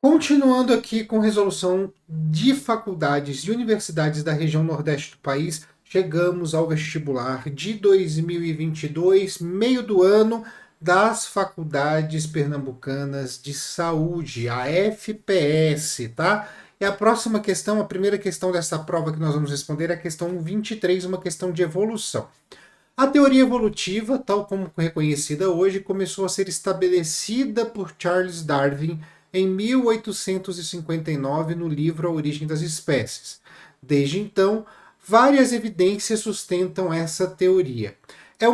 Continuando aqui com resolução de faculdades e universidades da região nordeste do país, chegamos ao vestibular de 2022, meio do ano, das faculdades pernambucanas de saúde, a FPS, tá? E a próxima questão, a primeira questão dessa prova que nós vamos responder é a questão 23, uma questão de evolução. A teoria evolutiva, tal como reconhecida hoje, começou a ser estabelecida por Charles Darwin em 1859 no livro A Origem das Espécies. Desde então, várias evidências sustentam essa teoria. É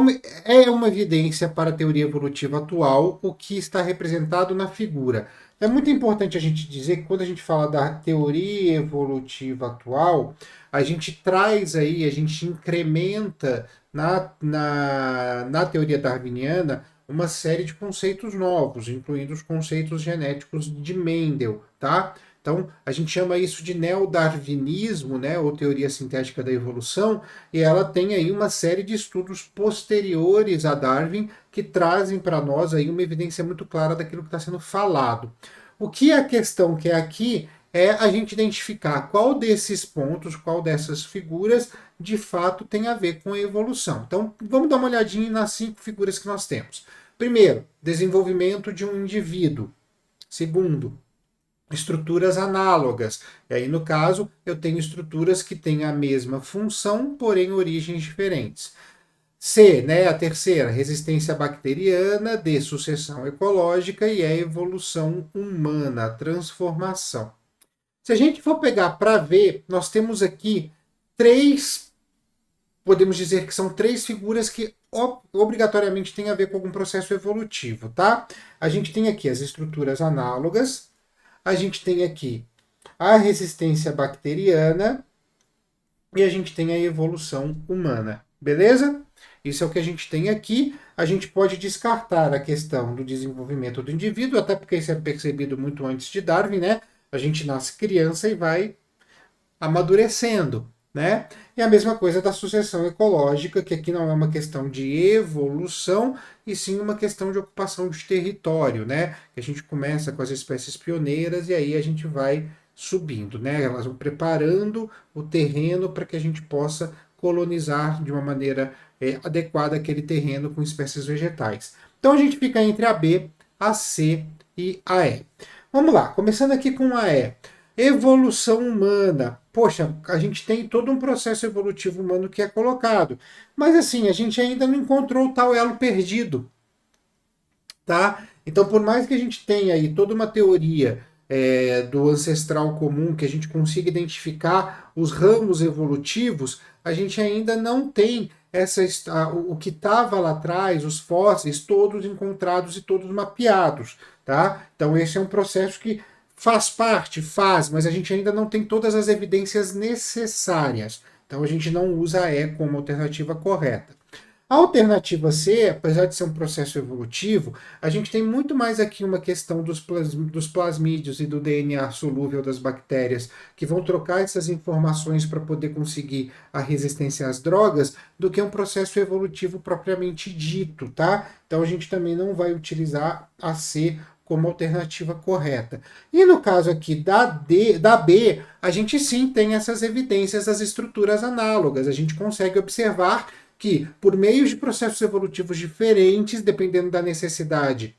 uma evidência para a teoria evolutiva atual, o que está representado na figura. É muito importante a gente dizer que quando a gente fala da teoria evolutiva atual, a gente traz aí, a gente incrementa na teoria darwiniana uma série de conceitos novos, incluindo os conceitos genéticos de Mendel, tá? Então, a gente chama isso de neodarwinismo, né, ou teoria sintética da evolução, e ela tem aí uma série de estudos posteriores a Darwin que trazem para nós aí uma evidência muito clara daquilo que está sendo falado. O que a questão que é aqui é a gente identificar qual desses pontos, qual dessas figuras de fato tem a ver com a evolução. Então, vamos dar uma olhadinha nas 5 figuras que nós temos. Primeiro, desenvolvimento de um indivíduo. Segundo, estruturas análogas. E aí, no caso, eu tenho estruturas que têm a mesma função, porém origens diferentes. C, né, a terceira, resistência bacteriana, D, sucessão ecológica e a evolução humana, a transformação. Se a gente for pegar para ver, nós temos aqui podemos dizer que são 3 figuras que obrigatoriamente têm a ver com algum processo evolutivo, tá? A gente tem aqui as estruturas análogas, a gente tem aqui a resistência bacteriana e a gente tem a evolução humana, beleza? Isso é o que a gente tem aqui. A gente pode descartar a questão do desenvolvimento do indivíduo, até porque isso é percebido muito antes de Darwin, né? A gente nasce criança e vai amadurecendo, né? E a mesma coisa da sucessão ecológica, que aqui não é uma questão de evolução, e sim uma questão de ocupação de território, né? Que a gente começa com as espécies pioneiras e aí a gente vai subindo, né? Elas vão preparando o terreno para que a gente possa colonizar de uma maneira adequada aquele terreno com espécies vegetais. Então a gente fica entre a B, a C e a E. Vamos lá, começando aqui com a E. Evolução humana. Poxa, a gente tem todo um processo evolutivo humano que é colocado. Mas assim, a gente ainda não encontrou o tal elo perdido. Tá? Então, por mais que a gente tenha aí toda uma teoria do ancestral comum, que a gente consiga identificar os ramos evolutivos, a gente ainda não tem o que estava lá atrás, os fósseis, todos encontrados e todos mapeados. Tá? Então, esse é um processo que faz, mas a gente ainda não tem todas as evidências necessárias. Então a gente não usa a E como alternativa correta. A alternativa C, apesar de ser um processo evolutivo, a gente tem muito mais aqui uma questão dos plasmídios e do DNA solúvel das bactérias, que vão trocar essas informações para poder conseguir a resistência às drogas, do que um processo evolutivo propriamente dito, tá? Então a gente também não vai utilizar a C como alternativa correta. E no caso aqui da B, a gente sim tem essas evidências das estruturas análogas. A gente consegue observar que, por meio de processos evolutivos diferentes, dependendo da necessidade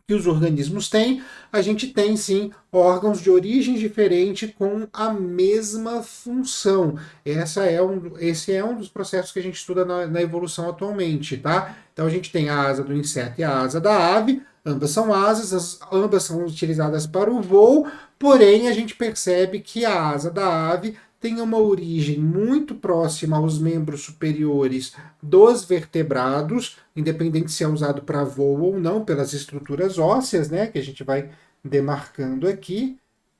que os organismos têm, a gente tem sim órgãos de origem diferente com a mesma função. Esse é um dos processos que a gente estuda na evolução atualmente, tá? Então a gente tem a asa do inseto e a asa da ave, ambas são asas, ambas são utilizadas para o voo, porém a gente percebe que a asa da ave tem uma origem muito próxima aos membros superiores dos vertebrados, independente se é usado para voo ou não, pelas estruturas ósseas, né, que a gente vai demarcando aqui,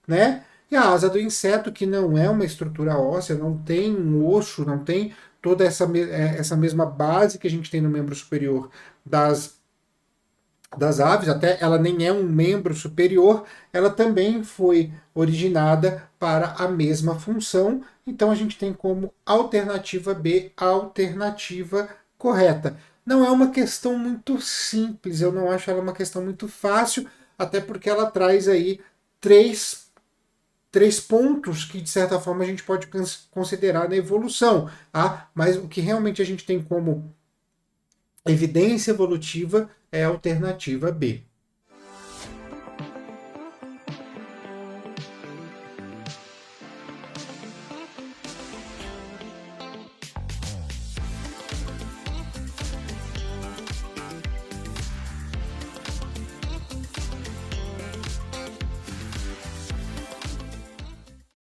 né? E a asa do inseto, que não é uma estrutura óssea, não tem um osso, não tem toda essa mesma base que a gente tem no membro superior das aves, até ela nem é um membro superior, ela também foi originada para a mesma função. Então a gente tem como alternativa B a alternativa correta. Não é uma questão muito simples, eu não acho ela uma questão muito fácil, até porque ela traz aí três pontos que, de certa forma, a gente pode considerar na evolução. Tá? Mas o que realmente a gente tem como evidência evolutiva é a alternativa B.